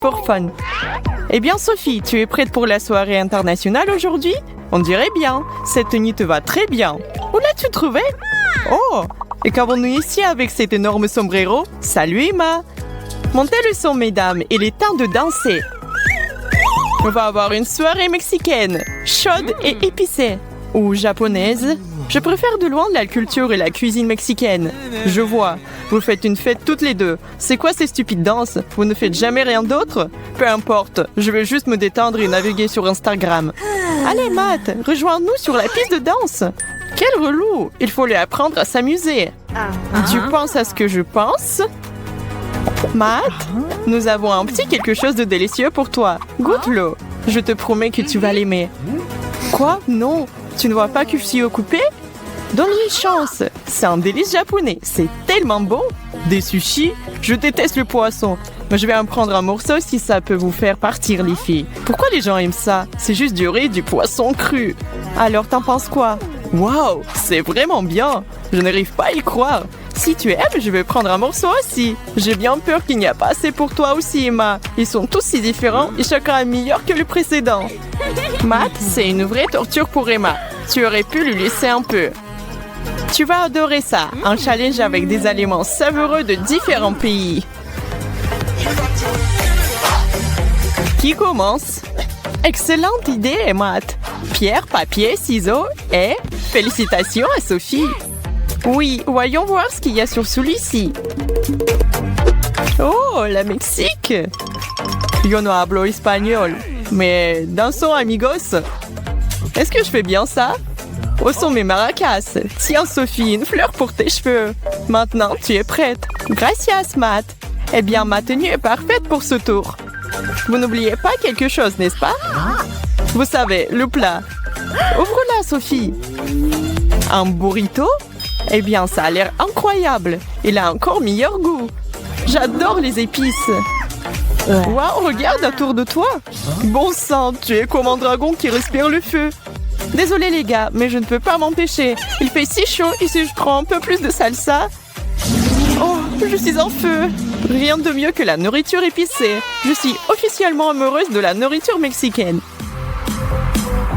pour fun. Eh bien, Sophie, tu es prête pour la soirée internationale aujourd'hui? On dirait bien. Cette tenue te va très bien. Où l'as-tu trouvée? Oh! Et qu'avons-nous ici avec cet énorme sombrero? Salut, Emma! Montez le son, mesdames. Il est temps de danser. On va avoir une soirée mexicaine, chaude et épicée. Ou japonaise. Je préfère de loin la culture et la cuisine mexicaine. Je vois. Vous faites une fête toutes les deux. C'est quoi ces stupides danses? Vous ne faites jamais rien d'autre? Peu importe. Je vais juste me détendre et naviguer sur Instagram. Allez, Matt, rejoins-nous sur la piste de danse. Quel relou! Il faut lui apprendre à s'amuser. Tu penses à ce que je pense? Matt, nous avons un petit quelque chose de délicieux pour toi. Goûte-le. Je te promets que tu vas l'aimer. Quoi? Non. Tu ne vois pas que je suis occupée? Donne-lui une chance. C'est un délice japonais. C'est tellement bon. Des sushis? Je déteste le poisson. Mais je vais en prendre un morceau si ça peut vous faire partir, les filles. Pourquoi les gens aiment ça? C'est juste du riz et du poisson cru. Alors, t'en penses quoi? Waouh, c'est vraiment bien. Je n'arrive pas à y croire. Si tu aimes, je vais prendre un morceau aussi. J'ai bien peur qu'il n'y a pas assez pour toi aussi, Emma. Ils sont tous si différents et chacun est meilleur que le précédent. Matt, c'est une vraie torture pour Emma. Tu aurais pu lui laisser un peu. Tu vas adorer ça. Un challenge avec des aliments savoureux de différents pays. Qui commence? Excellente idée, Matt. Pierre, papier, ciseaux et félicitations à Sophie. Oui, voyons voir ce qu'il y a sur celui-ci. Oh, la Mexique. Yo no hablo espagnol. Mais dansons, amigos. Est-ce que je fais bien ça? Où sont mes maracas? Tiens, Sophie, une fleur pour tes cheveux. Maintenant, tu es prête. Gracias, Matt. Eh bien, ma tenue est parfaite pour ce tour. Vous n'oubliez pas quelque chose, n'est-ce pas? Vous savez, le plat. Ouvre-la, Sophie. Un burrito? Eh bien, ça a l'air incroyable. Il a encore meilleur goût. J'adore les épices. Waouh, regarde autour de toi. Bon sang, tu es comme un dragon qui respire le feu. Désolé les gars, mais je ne peux pas m'empêcher. Il fait si chaud et si je prends un peu plus de salsa... Oh, je suis en feu. Rien de mieux que la nourriture épicée. Je suis officiellement amoureuse de la nourriture mexicaine.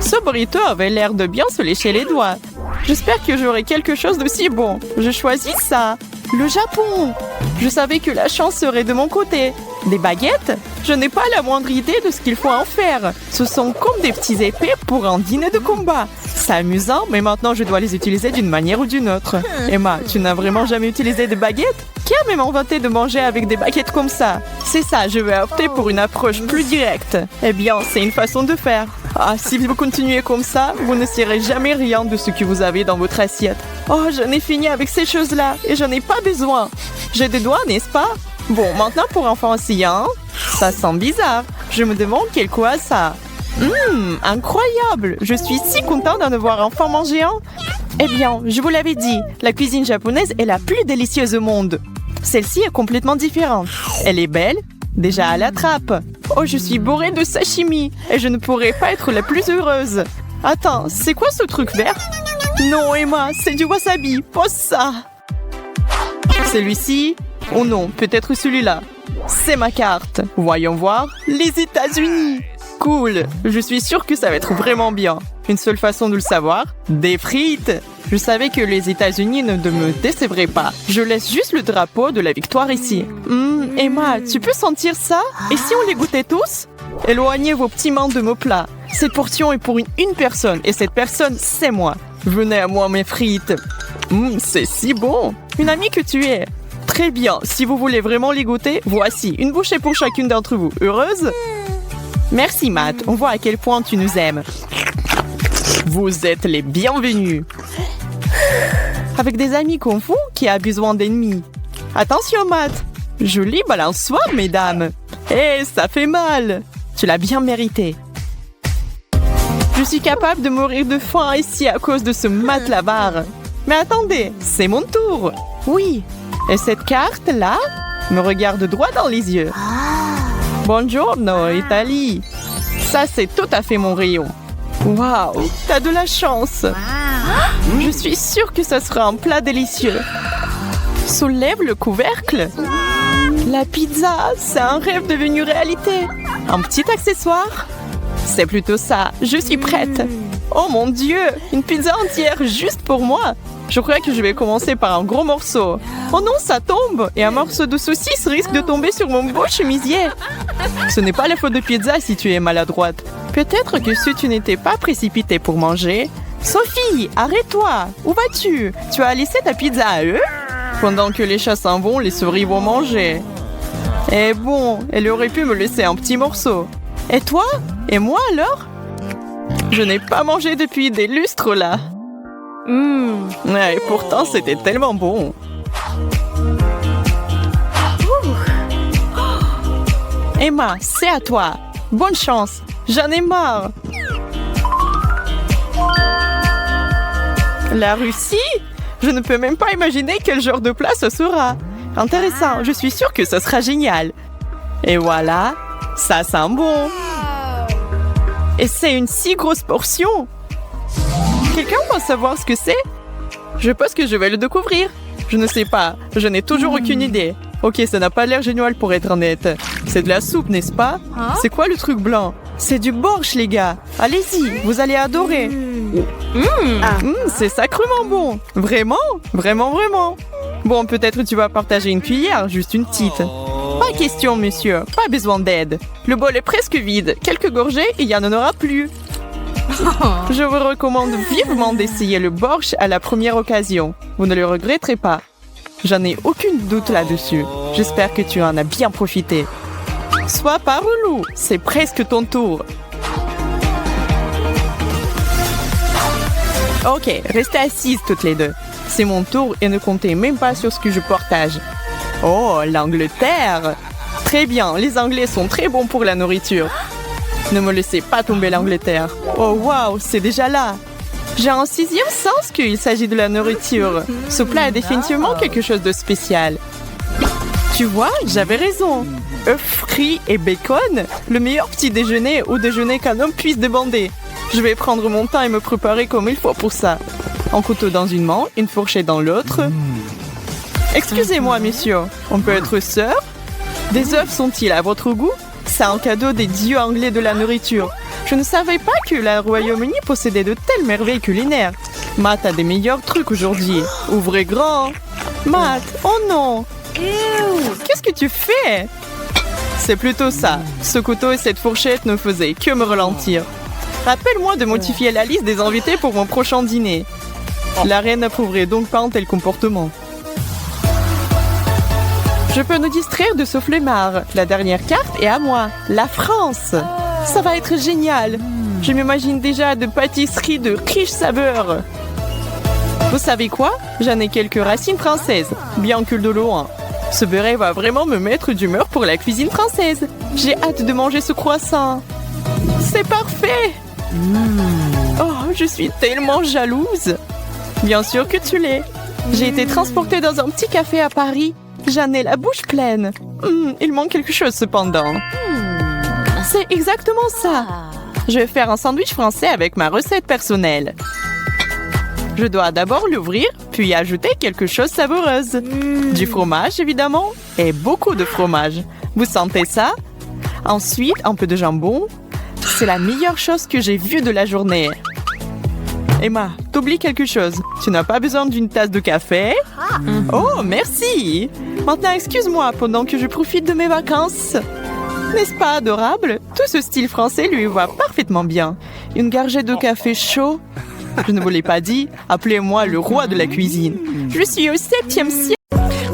Ce burrito avait l'air de bien se lécher les doigts. J'espère que j'aurai quelque chose d'aussi bon. Je choisis ça. Le Japon. Je savais que la chance serait de mon côté. Des baguettes? Je n'ai pas la moindre idée de ce qu'il faut en faire. Ce sont comme des petits épées pour un dîner de combat. C'est amusant, mais maintenant je dois les utiliser d'une manière ou d'une autre. Emma, tu n'as vraiment jamais utilisé des baguettes? Qui a même inventé de manger avec des baguettes comme ça? C'est ça, je vais opter pour une approche plus directe. Eh bien, c'est une façon de faire. Ah, si vous continuez comme ça, vous ne saurez jamais rien de ce que vous avez dans votre assiette. Oh, j'en ai fini avec ces choses-là et j'en ai pas besoin. J'ai des doigts, n'est-ce pas? Bon, maintenant pour enfants aussi, hein? Ça sent bizarre. Je me demande quel quoi ça. Incroyable! Je suis si contente d'en voir enfin manger un. Eh bien, je vous l'avais dit, la cuisine japonaise est la plus délicieuse au monde. Celle-ci est complètement différente. Elle est belle, déjà à la trappe. Oh, je suis bourrée de sashimi et je ne pourrais pas être la plus heureuse. Attends, c'est quoi ce truc vert? Non, Emma, c'est du wasabi. Pose ça. Celui-ci? Oh non, peut-être celui-là. C'est ma carte. Voyons voir. Les États-Unis. Cool. Je suis sûre que ça va être vraiment bien. Une seule façon de le savoir, des frites. Je savais que les États-Unis ne me décevraient pas. Je laisse juste le drapeau de la victoire ici. Emma, tu peux sentir ça? Et si on les goûtait tous? Éloignez vos petits mains de mon plat. Cette portion est pour une personne et cette personne, c'est moi. Venez à moi, mes frites. C'est si bon. Une amie que tu es. Très bien. Si vous voulez vraiment les goûter, voici une bouchée pour chacune d'entre vous. Heureuse? Merci, Matt. On voit à quel point tu nous aimes. Vous êtes les bienvenus. Avec des amis kung fu qui a besoin d'ennemis. Attention, Matt. Jolie balançoire, mesdames. Ça fait mal. Tu l'as bien mérité. Je suis capable de mourir de faim ici à cause de ce Matt là-bas. Mais attendez, c'est mon tour. Oui. Et cette carte-là me regarde droit dans les yeux. Buongiorno, Italie. Ça, c'est tout à fait mon rayon. Waouh, t'as de la chance. Je suis sûre que ça sera un plat délicieux. Soulève le couvercle. La pizza, c'est un rêve devenu réalité. Un petit accessoire? C'est plutôt ça, je suis prête. Oh mon Dieu, une pizza entière juste pour moi. Je crois que je vais commencer par un gros morceau. Oh non, ça tombe! Et un morceau de saucisse risque de tomber sur mon beau chemisier. Ce n'est pas la faute de pizza si tu es maladroite. Peut-être que si tu n'étais pas précipitée pour manger... Sophie, arrête-toi! Où vas-tu? Tu as laissé ta pizza à eux? Pendant que les chats s'en vont, les souris vont manger. Eh bon, elle aurait pu me laisser un petit morceau. Et toi? Et moi alors? Je n'ai pas mangé depuis des lustres là. Et pourtant, c'était tellement bon. Emma, c'est à toi. Bonne chance. J'en ai marre. La Russie? Je ne peux même pas imaginer quel genre de plat ce sera. Intéressant, je suis sûre que ce sera génial. Et voilà, ça sent bon. Et c'est une si grosse portion. Quelqu'un peut savoir ce que c'est? Je pense que je vais le découvrir. Je ne sais pas, je n'ai toujours aucune idée. Ok, ça n'a pas l'air génial pour être honnête. C'est de la soupe, n'est-ce pas? C'est quoi le truc blanc? C'est du borsch, les gars. Allez-y, vous allez adorer. C'est sacrément bon. Vraiment? Vraiment, vraiment. Bon, peut-être tu vas partager une cuillère, juste une petite. Pas question, monsieur. Pas besoin d'aide. Le bol est presque vide. Quelques gorgées et il n'y en aura plus. Je vous recommande vivement d'essayer le borsch à la première occasion. Vous ne le regretterez pas. J'en ai aucun doute là-dessus. J'espère que tu en as bien profité. Sois pas relou, c'est presque ton tour. Ok, restez assises toutes les deux. C'est mon tour et ne comptez même pas sur ce que je partage. Oh, l'Angleterre! Très bien, les Anglais sont très bons pour la nourriture. Ne me laissez pas tomber l'Angleterre. Oh waouh, c'est déjà là. J'ai un sixième sens qu'il s'agit de la nourriture. Ce plat est définitivement quelque chose de spécial. Tu vois, j'avais raison. Œufs frits et bacon, le meilleur petit déjeuner ou déjeuner qu'un homme puisse demander. Je vais prendre mon temps et me préparer comme il faut pour ça. Un couteau dans une main, une fourchette dans l'autre. Excusez-moi, messieurs, on peut être sœurs? Des œufs sont-ils à votre goût? C'est un cadeau des dieux anglais de la nourriture. Je ne savais pas que le Royaume-Uni possédait de telles merveilles culinaires. Matt a des meilleurs trucs aujourd'hui. Ouvrez grand. Matt, oh non. Qu'est-ce que tu fais? C'est plutôt ça. Ce couteau et cette fourchette ne faisaient que me ralentir. Rappelle-moi de modifier la liste des invités pour mon prochain dîner. La reine n'approuverait donc pas un tel comportement. Je peux nous distraire de ce flemmard. La dernière carte est à moi. La France. Ça va être génial. Je m'imagine déjà de pâtisseries de riches saveurs. Vous savez quoi? J'en ai quelques racines françaises, bien que de loin. Ce beurre va vraiment me mettre d'humeur pour la cuisine française. J'ai hâte de manger ce croissant. C'est parfait. Oh, je suis tellement jalouse. Bien sûr que tu l'es. J'ai été transportée dans un petit café à Paris. J'en ai la bouche pleine. Il manque quelque chose cependant. C'est exactement ça. Je vais faire un sandwich français avec ma recette personnelle. Je dois d'abord l'ouvrir, puis ajouter quelque chose de savoureuse. Du fromage, évidemment, et beaucoup de fromage. Vous sentez ça? Ensuite, un peu de jambon. C'est la meilleure chose que j'ai vue de la journée. Emma, t'oublies quelque chose. Tu n'as pas besoin d'une tasse de café? Oh, merci! Maintenant, excuse-moi pendant que je profite de mes vacances. N'est-ce pas adorable? Tout ce style français lui va parfaitement bien. Une gorgée de café chaud. Je ne vous l'ai pas dit, appelez-moi le roi de la cuisine. Je suis au 7e siècle.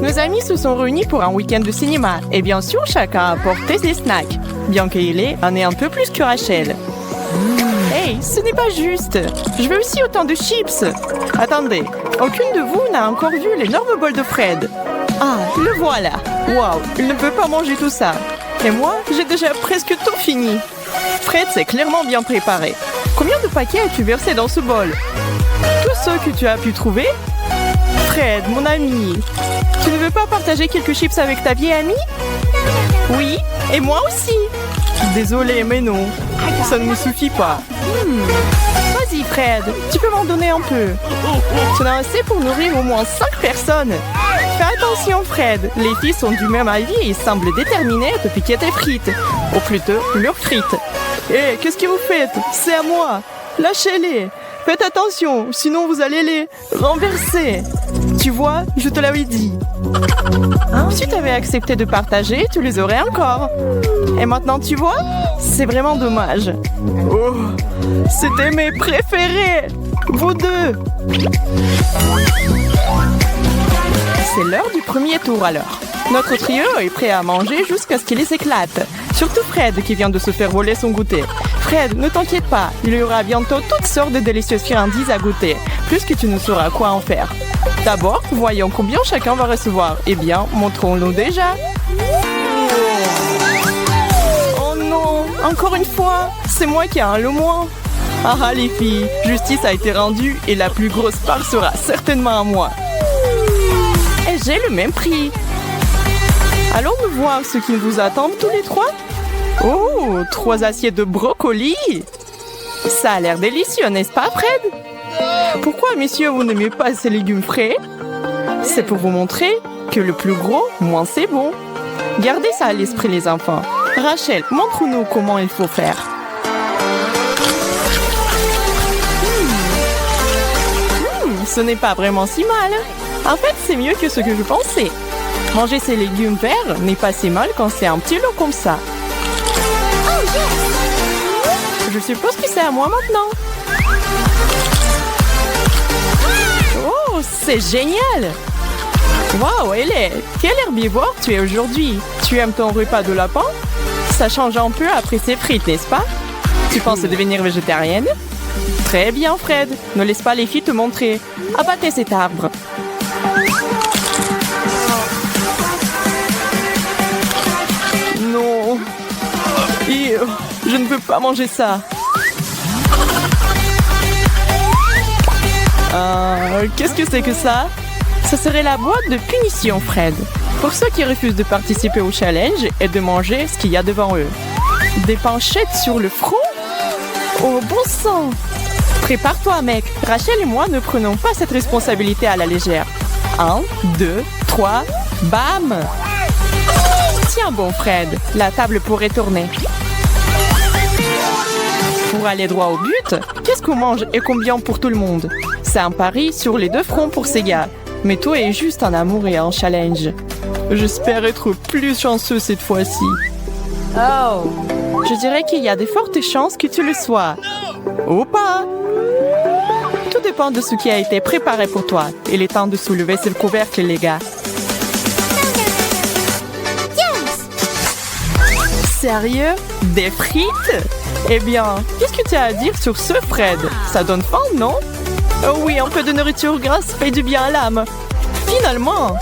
Nos amis se sont réunis pour un week-end de cinéma. Et bien sûr, chacun a apporté ses snacks. Bien qu'il en ait un peu plus que Rachel. Hey, ce n'est pas juste. Je veux aussi autant de chips. Attendez, aucune de vous n'a encore vu l'énorme bol de Fred. Ah, le voilà. Waouh, il ne peut pas manger tout ça. Et moi, j'ai déjà presque tout fini. Fred s'est clairement bien préparé. Combien de paquets as-tu versé dans ce bol? Tous ceux que tu as pu trouver? Fred, mon ami, tu ne veux pas partager quelques chips avec ta vieille amie? Oui, et moi aussi. Désolée, mais non. Ça ne me suffit pas. Vas-y, Fred, tu peux m'en donner un peu. Tu en as assez pour nourrir au moins 5 personnes. Fais Attention Fred, les filles sont du même avis et semblent déterminées à te piquer tes frites. Ou plutôt, leurs frites. Hé, qu'est-ce que vous faites? C'est à moi. Lâchez-les. Faites attention, sinon vous allez les renverser. Tu vois, je te l'avais dit. Si tu avais accepté de partager, tu les aurais encore. Et maintenant, tu vois, c'est vraiment dommage. Oh, c'était mes préférés. Vous deux. C'est l'heure du premier tour alors. Notre trio est prêt à manger jusqu'à ce qu'il les éclate. Surtout Fred qui vient de se faire voler son goûter. Fred, ne t'inquiète pas, il y aura bientôt toutes sortes de délicieuses friandises à goûter, plus que tu ne sauras quoi en faire. D'abord, voyons combien chacun va recevoir. Eh bien, montrons-nous déjà. Oh non, encore une fois, c'est moi qui ai le moins. Ah les filles, justice a été rendue et la plus grosse part sera certainement à moi. Et j'ai le même prix. Allons-nous voir ce qui vous attend tous les trois? Oh, 3 assiettes de brocoli! Ça a l'air délicieux, n'est-ce pas, Fred? Pourquoi, messieurs, vous n'aimez pas ces légumes frais? C'est pour vous montrer que le plus gros, moins c'est bon. Gardez ça à l'esprit, les enfants. Rachel, montre-nous comment il faut faire. Ce n'est pas vraiment si mal. En fait, c'est mieux que ce que je pensais. Manger ces légumes verts n'est pas si mal quand c'est un petit lot comme ça. Je suppose que c'est à moi maintenant. Oh, c'est génial! Wow, Hélène, quel herbivore tu es aujourd'hui? Tu aimes ton repas de lapin? Ça change un peu après ces frites, n'est-ce pas? Tu penses devenir végétarienne? Très bien, Fred. Ne laisse pas les filles te montrer. Abattez cet arbre. Non. Je ne veux pas manger ça. Qu'est-ce que c'est que ça? Ça serait la boîte de punition, Fred. Pour ceux qui refusent de participer au challenge et de manger ce qu'il y a devant eux. Des panchettes sur le front? Oh, bon sang! Prépare-toi, mec. Rachel et moi ne prenons pas cette responsabilité à la légère. 1, 2, 3, bam! Tiens bon, Fred, la table pourrait tourner. Pour aller droit au but, qu'est-ce qu'on mange et combien pour tout le monde? C'est un pari sur les 2 fronts pour ces gars. Mais toi est juste un amour et un challenge. J'espère être plus chanceux cette fois-ci. Oh! Je dirais qu'il y a de fortes chances que tu le sois. Ou pas! Tout dépend de ce qui a été préparé pour toi. Il est temps de soulever ce couvercle, les gars. Sérieux? Des frites? Eh bien, qu'est-ce que tu as à dire sur ce, Fred? Ça donne faim, non? Oh oui, un peu de nourriture grasse fait du bien à l'âme. Finalement!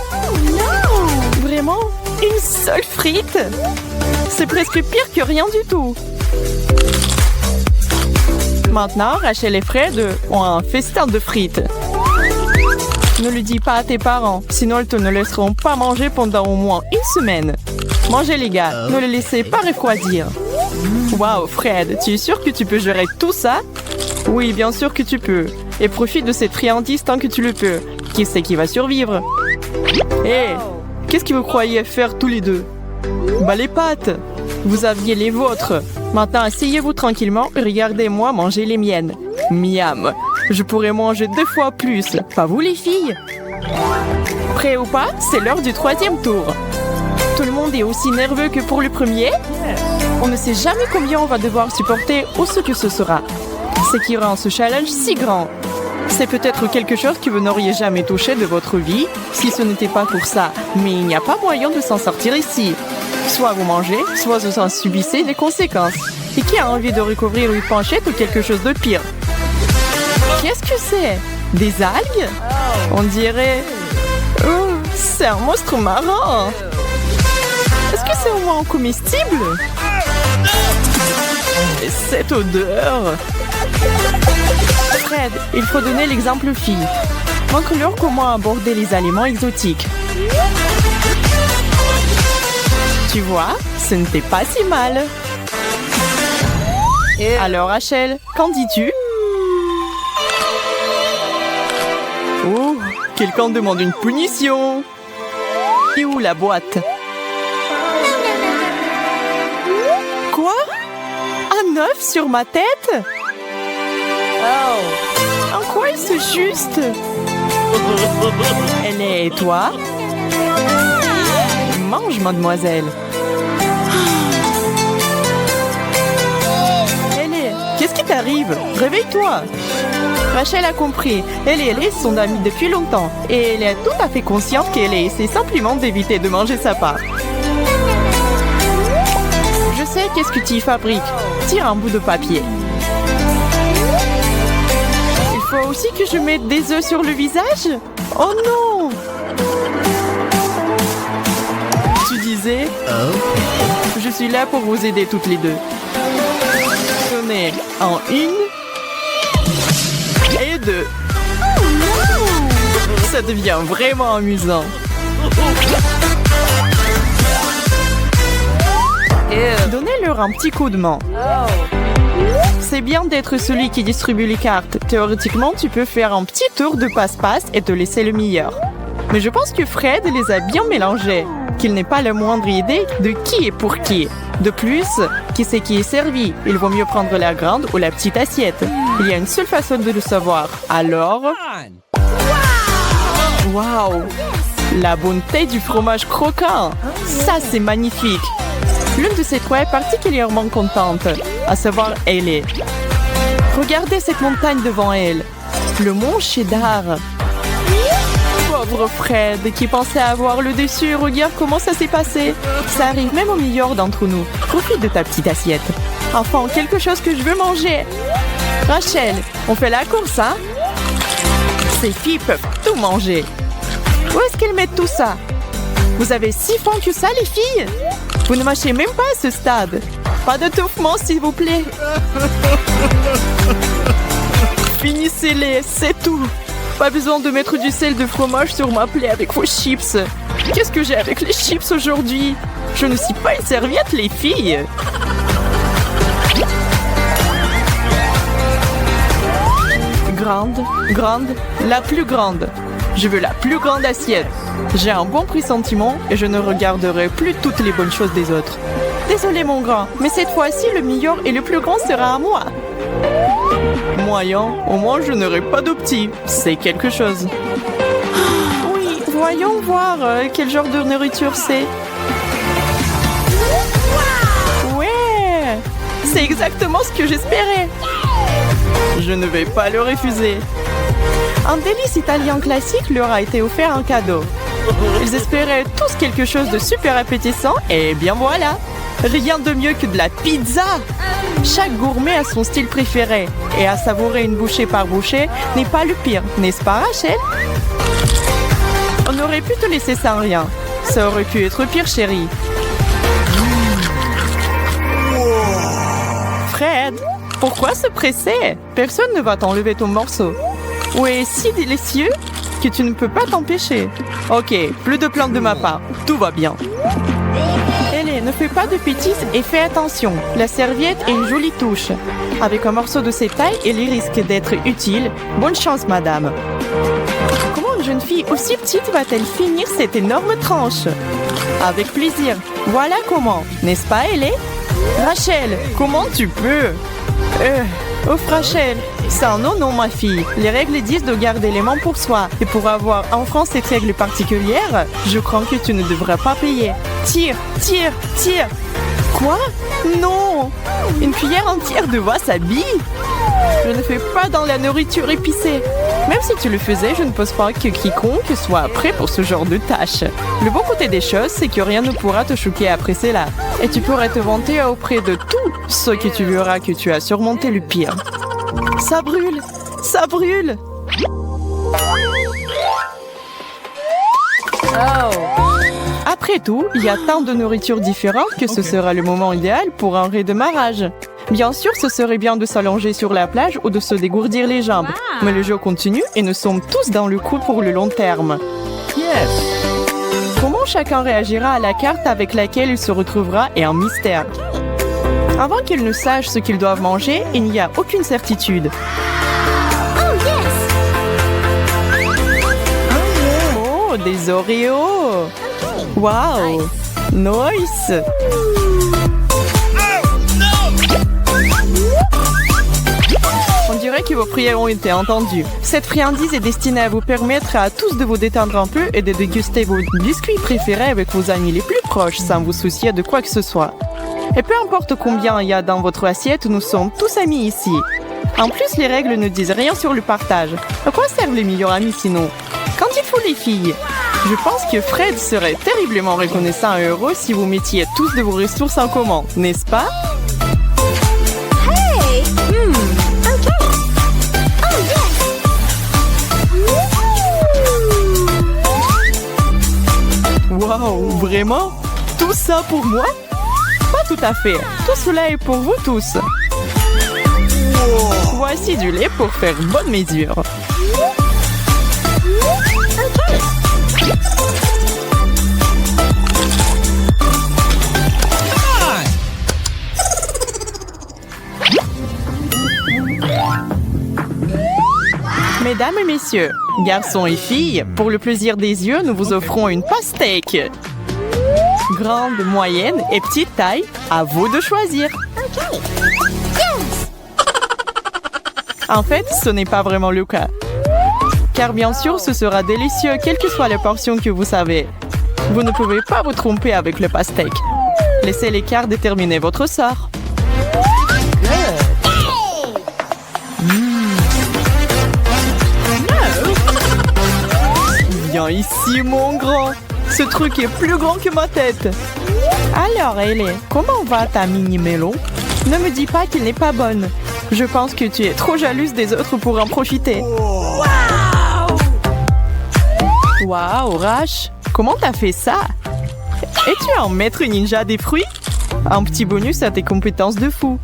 Vraiment? Une seule frite? C'est presque pire que rien du tout. Maintenant, Rachel et Fred ont un festin de frites. Ne le dis pas à tes parents, sinon ils te ne laisseront pas manger pendant au moins une semaine. Mangez les gars, ne les laissez pas refroidir. Waouh, Fred, tu es sûr que tu peux gérer tout ça? Oui, bien sûr que tu peux. Et profite de cette friandise tant que tu le peux. Qui c'est qui va survivre? Hé, qu'est-ce que vous croyez faire tous les deux? Bah les pâtes! Vous aviez les vôtres. Maintenant, asseyez-vous tranquillement et regardez-moi manger les miennes. Miam! Je pourrais manger 2 fois plus. Pas vous les filles? Prêts ou pas, c'est l'heure du 3e tour. Tout le monde est aussi nerveux que pour le premier? On ne sait jamais combien on va devoir supporter ou ce que ce sera. Ce qui rend ce challenge si grand. C'est peut-être quelque chose que vous n'auriez jamais touché de votre vie si ce n'était pas pour ça. Mais il n'y a pas moyen de s'en sortir ici. Soit vous mangez, soit vous en subissez les conséquences. Et qui a envie de recouvrir une panchette ou quelque chose de pire? Qu'est-ce que c'est? Des algues? On dirait... Oh, c'est un monstre marin! Est-ce que c'est au moins comestible? Et cette odeur! Fred, il faut donner l'exemple aux filles. Montre-leur comment aborder les aliments exotiques. Tu vois, ce n'était pas si mal. Alors, Rachel, qu'en dis-tu? Oh, quelqu'un demande une punition. Et où la boîte? Quoi? Un œuf sur ma tête? En quoi est-ce juste? Elle est et toi? Mange, mademoiselle. Qu'est-ce qui t'arrive? Réveille-toi! Rachel a compris. Elle et Ellie sont amies depuis longtemps. Et elle est tout à fait consciente qu'Ellie essaie simplement d'éviter de manger sa part. Je sais qu'est-ce que tu y fabriques. Tire un bout de papier. Il faut aussi que je mette des œufs sur le visage? Oh non! Tu disais? Je suis là pour vous aider toutes les deux. En 1 et 2. Ça devient vraiment amusant. Donnez-leur un petit coup de main. C'est bien d'être celui qui distribue les cartes. Théoriquement, tu peux faire un petit tour de passe-passe et te laisser le meilleur. Mais je pense que Fred les a bien mélangés, qu'il n'ait pas la moindre idée de qui est pour qui. De plus, qui c'est qui est servi? Il vaut mieux prendre la grande ou la petite assiette. Il y a une seule façon de le savoir. Alors... Waouh! La bonté du fromage croquant! Ça, c'est magnifique! L'une de ces trois est particulièrement contente, à savoir Ellie. Regardez cette montagne devant elle. Le mont Cheddar. Pauvre Fred, qui pensait avoir le dessus. Regarde comment ça s'est passé. Ça arrive même au meilleur d'entre nous. Profite de ta petite assiette. Enfin, quelque chose que je veux manger. Rachel, on fait la course, hein? Ces filles peuvent tout manger. Où est-ce qu'elles mettent tout ça? Vous avez si faim que ça, les filles? Vous ne mâchez même pas à ce stade. Pas d'étouffement, s'il vous plaît. Finissez-les, c'est tout. Pas besoin de mettre du sel de fromage sur ma plaie avec vos chips. Qu'est-ce que j'ai avec les chips aujourd'hui? Je ne suis pas une serviette, les filles. Grande, grande, la plus grande. Je veux la plus grande assiette. J'ai un bon pressentiment et je ne regarderai plus toutes les bonnes choses des autres. Désolé mon grand, mais cette fois-ci, le meilleur et le plus grand sera à moi. Moyen, au moins je n'aurai pas de petits. C'est quelque chose. Oui, voyons voir quel genre de nourriture c'est. Ouais, c'est exactement ce que j'espérais. Je ne vais pas le refuser. Un délice italien classique leur a été offert en cadeau. Ils espéraient tous quelque chose de super appétissant et bien voilà. Rien de mieux que de la pizza. Chaque gourmet a son style préféré et à savourer une bouchée par bouchée n'est pas le pire, n'est-ce pas Rachel? On aurait pu te laisser sans rien. Ça aurait pu être pire, chérie. Fred, pourquoi se presser? Personne ne va t'enlever ton morceau. Ou est si délicieux que tu ne peux pas t'empêcher. Ok, plus de plaintes de ma part. Tout va bien. Ellie, ne fais pas de bêtises et fais attention. La serviette est une jolie touche. Avec un morceau de cette taille, elle risque d'être utile. Bonne chance, madame. Comment une jeune fille aussi petite va-t-elle finir cette énorme tranche? Avec plaisir. Voilà comment. N'est-ce pas, Ellie? Rachel, comment tu peux? Rachel, c'est un non, ma fille. Les règles disent de garder les mains pour soi. Et pour avoir enfant cette règle particulière, je crois que tu ne devrais pas payer. Tire, tire, tire. Quoi? Non! Une cuillère entière de wasabi? Je ne fais pas dans la nourriture épicée. Même si tu le faisais, je ne pense pas que quiconque soit prêt pour ce genre de tâche. Le bon côté des choses, c'est que rien ne pourra te choquer après cela. Et tu pourrais te vanter auprès de tous ceux que tu verras que tu as surmonté le pire. Ça brûle! Ça brûle! Après tout, il y a tant de nourritures différentes que ce sera le moment idéal pour un redémarrage. Bien sûr, ce serait bien de s'allonger sur la plage ou de se dégourdir les jambes. Mais le jeu continue et nous sommes tous dans le coup pour le long terme. Yes! Comment chacun réagira à la carte avec laquelle il se retrouvera est un mystère. Avant qu'ils ne sachent ce qu'ils doivent manger, il n'y a aucune certitude. Oh, des Oreos! Waouh! Nice! On dirait que vos prières ont été entendues. Cette friandise est destinée à vous permettre à tous de vous détendre un peu et de déguster vos biscuits préférés avec vos amis les plus proches sans vous soucier de quoi que ce soit. Et peu importe combien il y a dans votre assiette, nous sommes tous amis ici. En plus, les règles ne disent rien sur le partage. À quoi servent les meilleurs amis sinon? Qu'en dites-vous les filles? Je pense que Fred serait terriblement reconnaissant et heureux si vous mettiez tous de vos ressources en commun, n'est-ce pas? Hey! OK. Oh, yes! Waouh, vraiment? Tout ça pour moi? Pas tout à fait. Tout cela est pour vous tous. Voici du lait pour faire bonne mesure. Mesdames et messieurs, garçons et filles, pour le plaisir des yeux, nous vous offrons une pastèque. Grande, moyenne et petite taille, à vous de choisir. OK. Yes! En fait, ce n'est pas vraiment le cas. Car bien sûr, ce sera délicieux, quelle que soit la portion que vous savez. Vous ne pouvez pas vous tromper avec le pastèque. Laissez l'écart déterminer votre sort. Viens ici, mon grand. Ce truc est plus grand que ma tête. Alors, Ellie, comment va ta mini-melon? Ne me dis pas qu'il n'est pas bonne. Je pense que tu es trop jalouse des autres pour en profiter. Waouh, Rash, comment t'as fait ça? Es-tu un maître ninja des fruits? Un petit bonus à tes compétences de fou.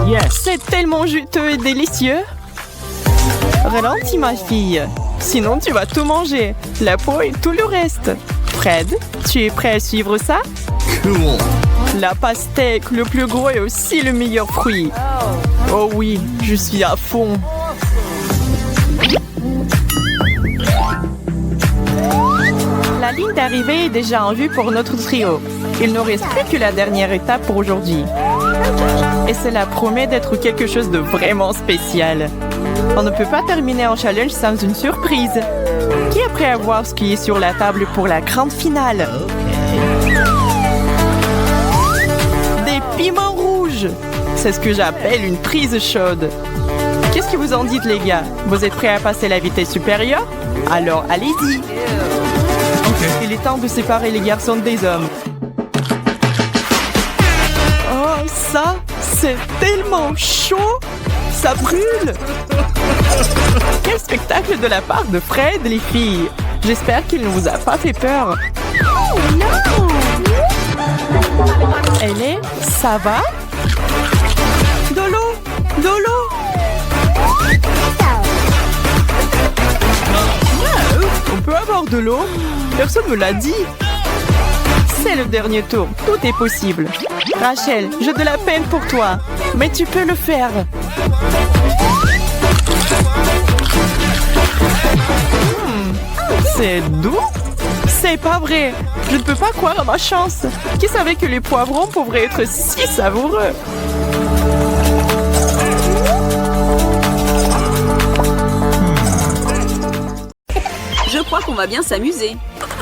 Yes, c'est tellement juteux et délicieux. Ralentis, ma fille. Sinon, tu vas tout manger. La peau et tout le reste. Fred, tu es prêt à suivre ça? Cool. La pastèque, le plus gros et aussi le meilleur fruit. Oh oui, je suis à fond. La ligne d'arrivée est déjà en vue pour notre trio. Il ne reste plus que la dernière étape pour aujourd'hui. Et cela promet d'être quelque chose de vraiment spécial. On ne peut pas terminer un challenge sans une surprise. Qui est prêt à voir ce qui est sur la table pour la grande finale? Des piments rouges! C'est ce que j'appelle une prise chaude. Qu'est-ce que vous en dites, les gars? Vous êtes prêts à passer la vitesse supérieure? Alors, allez-y! Il est temps de séparer les garçons des hommes. Oh, ça, c'est tellement chaud! Ça brûle! Quel spectacle de la part de Fred, les filles! J'espère qu'il ne vous a pas fait peur. Oh non! Ellie, ça va? De l'eau! De l'eau! On peut avoir de l'eau? Personne ne me l'a dit. C'est le dernier tour. Tout est possible. Rachel, j'ai de la peine pour toi. Mais tu peux le faire. C'est doux? C'est pas vrai. Je ne peux pas croire à ma chance. Qui savait que les poivrons pourraient être si savoureux? Je crois qu'on va bien s'amuser.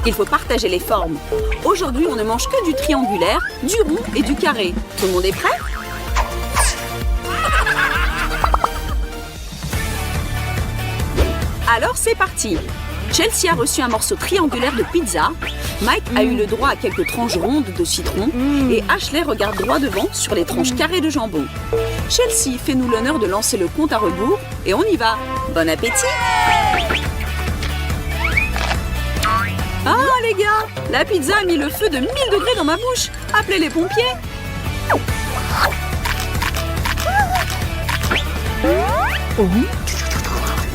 Il faut partager les formes. Aujourd'hui, on ne mange que du triangulaire, du rond et du carré. Tout le monde est prêt? Alors, c'est parti. Chelsea a reçu un morceau triangulaire de pizza. Mike a eu le droit à quelques tranches rondes de citron. Et Ashley regarde droit devant sur les tranches carrées de jambon. Chelsea, fais-nous l'honneur de lancer le compte à rebours. Et on y va. Bon appétit! Ah les gars, la pizza a mis le feu de 1000 degrés dans ma bouche. Appelez les pompiers.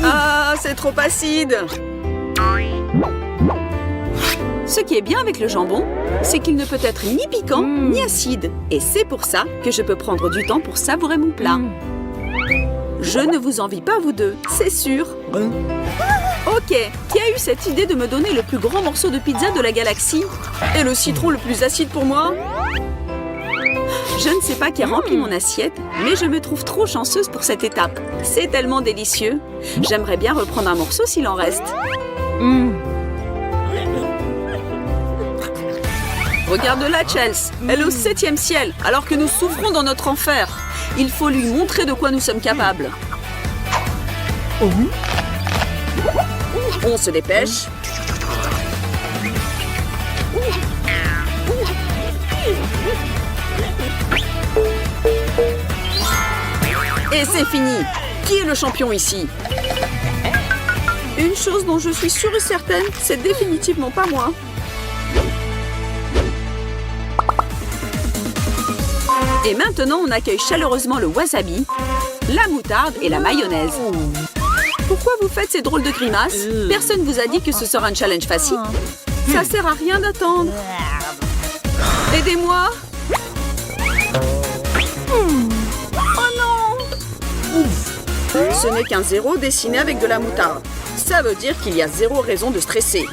Ah, c'est trop acide. Ce qui est bien avec le jambon, c'est qu'il ne peut être ni piquant ni acide. Et c'est pour ça que je peux prendre du temps pour savourer mon plat. Je ne vous envie pas vous deux, c'est sûr. Ok, Ok, qui a eu cette idée de me donner le plus grand morceau de pizza de la galaxie? Et le citron le plus acide pour moi? Je ne sais pas qui a rempli mon assiette, mais je me trouve trop chanceuse pour cette étape. C'est tellement délicieux. J'aimerais bien reprendre un morceau s'il en reste. Regarde-la, Chelsea. Elle est au 7e ciel, alors que nous souffrons dans notre enfer. Il faut lui montrer de quoi nous sommes capables. On se dépêche. Et c'est fini. Qui est le champion ici? Une chose dont je suis sûre et certaine, c'est définitivement pas moi. Et maintenant, on accueille chaleureusement le wasabi, la moutarde et la mayonnaise. Pourquoi vous faites ces drôles de grimaces? Personne vous a dit que ce sera un challenge facile. Ça sert à rien d'attendre. Aidez-moi. Oh non! Ce n'est qu'un 0 dessiné avec de la moutarde. Ça veut dire qu'il y a 0 raison de stresser.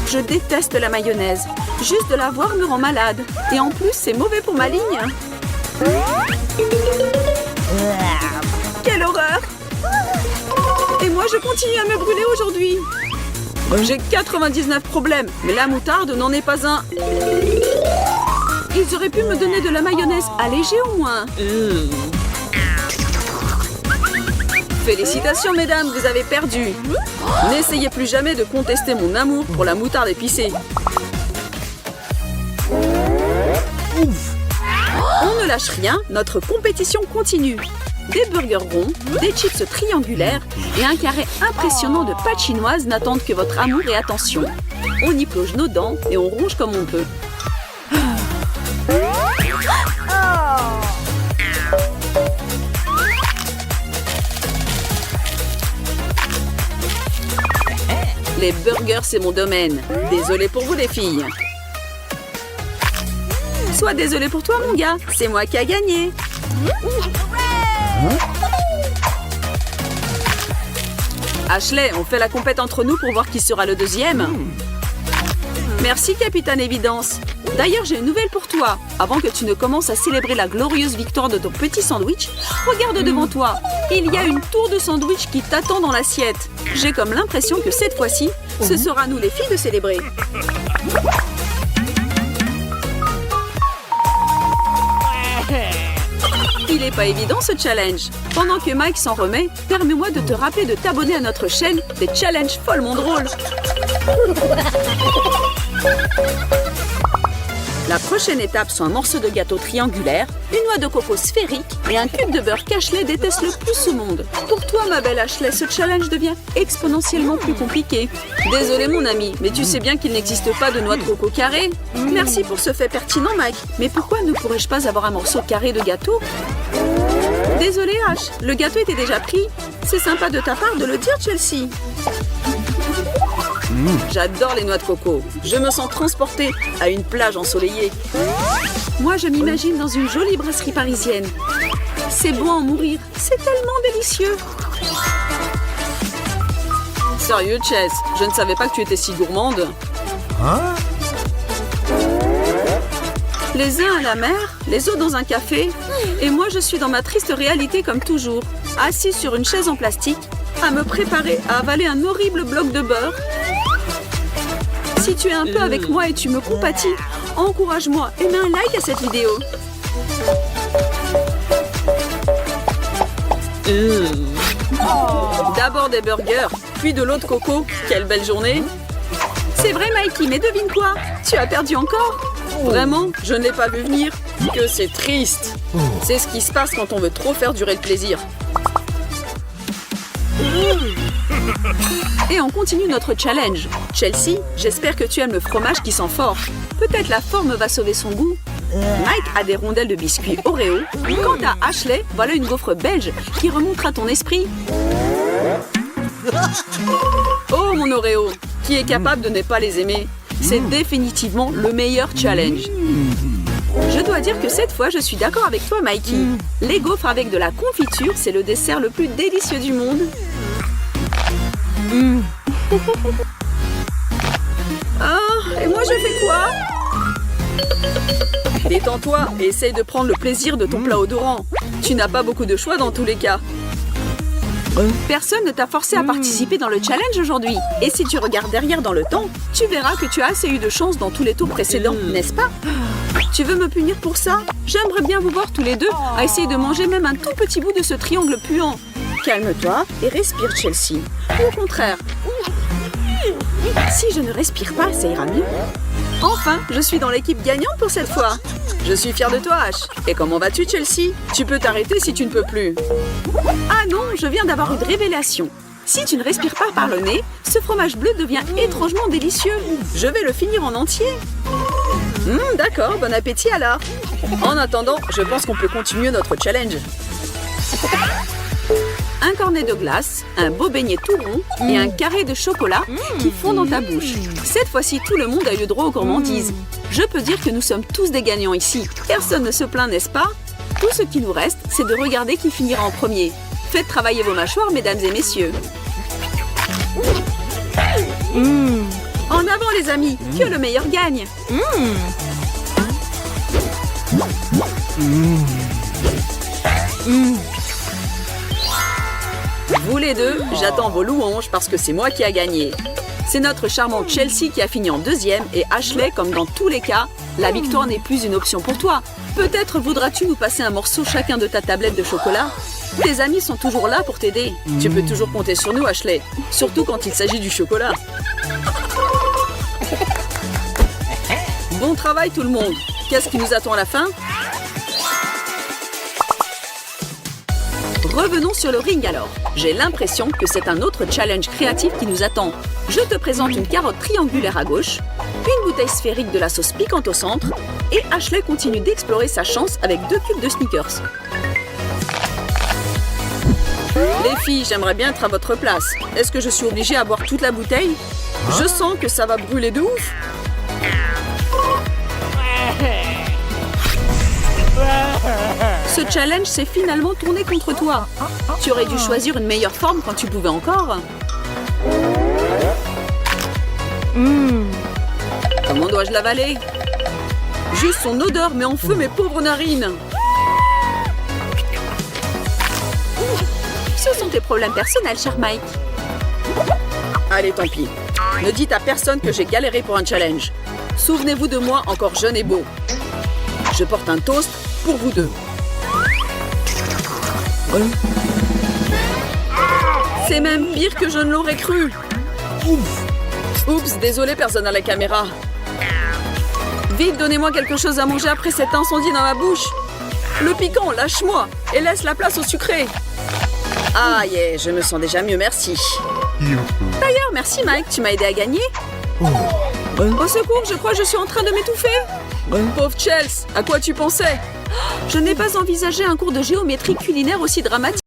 Je déteste la mayonnaise. Juste de la voir me rend malade. Et en plus, c'est mauvais pour ma ligne. Quelle horreur! Et moi, je continue à me brûler aujourd'hui. J'ai 99 problèmes, mais la moutarde n'en est pas un. Ils auraient pu me donner de la mayonnaise allégée au moins. Félicitations, mesdames, vous avez perdu. N'essayez plus jamais de contester mon amour pour la moutarde épicée. On ne lâche rien, notre compétition continue. Des burgers ronds, des chips triangulaires et un carré impressionnant de pâte chinoise n'attendent que votre amour et attention. On y plonge nos dents et on ronge comme on peut. Les burgers, c'est mon domaine. Désolée pour vous, les filles. Sois désolé pour toi, mon gars. C'est moi qui a gagné. Ashley, on fait la compète entre nous pour voir qui sera le deuxième. Merci, Capitaine Évidence. D'ailleurs, j'ai une nouvelle pour toi. Avant que tu ne commences à célébrer la glorieuse victoire de ton petit sandwich, regarde devant toi. Il y a une tour de sandwich qui t'attend dans l'assiette. J'ai comme l'impression que cette fois-ci, ce sera à nous les filles de célébrer. Il n'est pas évident ce challenge. Pendant que Mike s'en remet, permets-moi de te rappeler de t'abonner à notre chaîne des challenges follement drôles. La prochaine étape sont un morceau de gâteau triangulaire, une noix de coco sphérique et un cube de beurre qu'Ashley déteste le plus au monde. Pour toi, ma belle Ashley, ce challenge devient exponentiellement plus compliqué. Désolé mon ami, mais tu sais bien qu'il n'existe pas de noix de coco carrée. Merci pour ce fait pertinent, Mike. Mais pourquoi ne pourrais-je pas avoir un morceau carré de gâteau? Désolé, Ash, le gâteau était déjà pris. C'est sympa de ta part de le dire, Chelsea. J'adore les noix de coco. Je me sens transportée à une plage ensoleillée. Moi, je m'imagine dans une jolie brasserie parisienne. C'est bon à en mourir. C'est tellement délicieux. Sérieux, Chess, je ne savais pas que tu étais si gourmande. Les uns à la mer, les autres dans un café. Et moi, je suis dans ma triste réalité comme toujours. Assise sur une chaise en plastique, à me préparer à avaler un horrible bloc de beurre. Si tu es un peu avec moi et tu me compatis, encourage-moi et mets un like à cette vidéo. D'abord des burgers, puis de l'eau de coco. Quelle belle journée! C'est vrai, Mikey, mais devine quoi? Tu as perdu encore? Vraiment? Je ne l'ai pas vu venir. Que c'est triste. C'est ce qui se passe quand on veut trop faire durer le plaisir. Et on continue notre challenge. Chelsea, j'espère que tu aimes le fromage qui sent fort. Peut-être la forme va sauver son goût. Mike a des rondelles de biscuits Oreo. Quant à Ashley, voilà une gaufre belge qui remontera ton esprit. Oh mon Oreo, qui est capable de ne pas les aimer? C'est définitivement le meilleur challenge. Je dois dire que cette fois, je suis d'accord avec toi, Mikey. Les gaufres avec de la confiture, c'est le dessert le plus délicieux du monde. Ah, et moi, je fais quoi? Détends-toi et essaye de prendre le plaisir de ton plat odorant. Tu n'as pas beaucoup de choix dans tous les cas. Personne ne t'a forcé à participer dans le challenge aujourd'hui. Et si tu regardes derrière dans le temps, tu verras que tu as assez eu de chance dans tous les tours précédents, n'est-ce pas? Tu veux me punir pour ça? J'aimerais bien vous voir tous les deux à essayer de manger même un tout petit bout de ce triangle puant. Calme-toi et respire, Chelsea. Ou au contraire. Si je ne respire pas, ça ira mieux. Enfin, je suis dans l'équipe gagnante pour cette fois. Je suis fière de toi, Ash. Et comment vas-tu, Chelsea? Tu peux t'arrêter si tu ne peux plus. Ah non, je viens d'avoir une révélation. Si tu ne respires pas par le nez, ce fromage bleu devient étrangement délicieux. Je vais le finir en entier. D'accord, bon appétit alors. En attendant, je pense qu'on peut continuer notre challenge. Un cornet de glace, un beau beignet tout rond et un carré de chocolat qui fond dans ta bouche. Cette fois-ci, tout le monde a eu droit aux gourmandises. Je peux dire que nous sommes tous des gagnants ici. Personne ne se plaint, n'est-ce pas? Tout ce qui nous reste, c'est de regarder qui finira en premier. Faites travailler vos mâchoires, mesdames et messieurs. En avant, les amis, que le meilleur gagne. Vous les deux, j'attends vos louanges parce que c'est moi qui a gagné. C'est notre charmante Chelsea qui a fini en deuxième et Ashley, comme dans tous les cas, la victoire n'est plus une option pour toi. Peut-être voudras-tu nous passer un morceau chacun de ta tablette de chocolat? Tes amis sont toujours là pour t'aider. Tu peux toujours compter sur nous, Ashley. Surtout quand il s'agit du chocolat. Bon travail tout le monde. Qu'est-ce qui nous attend à la fin? Revenons sur le ring alors. J'ai l'impression que c'est un autre challenge créatif qui nous attend. Je te présente une carotte triangulaire à gauche, une bouteille sphérique de la sauce piquante au centre, et Ashley continue d'explorer sa chance avec 2 cubes de Snickers. Les filles, j'aimerais bien être à votre place. Est-ce que je suis obligée à boire toute la bouteille? Je sens que ça va brûler de ouf. Ce challenge s'est finalement tourné contre toi. Tu aurais dû choisir une meilleure forme quand tu pouvais encore. Comment dois-je l'avaler? Juste son odeur met en feu mes pauvres narines. Ce sont tes problèmes personnels, cher Mike. Allez, tant pis. Ne dites à personne que j'ai galéré pour un challenge. Souvenez-vous de moi encore jeune et beau. Je porte un toast pour vous deux. C'est même pire que je ne l'aurais cru. Oups, désolé, personne à la caméra. Vite, donnez-moi quelque chose à manger après cet incendie dans ma bouche. Le piquant, lâche-moi et laisse la place au sucré. Ah, yeah, je me sens déjà mieux, merci. D'ailleurs, merci Mike, tu m'as aidé à gagner. Au secours, je crois que je suis en train de m'étouffer. Pauvre Chelsea, à quoi tu pensais? Je n'ai pas envisagé un cours de géométrie culinaire aussi dramatique.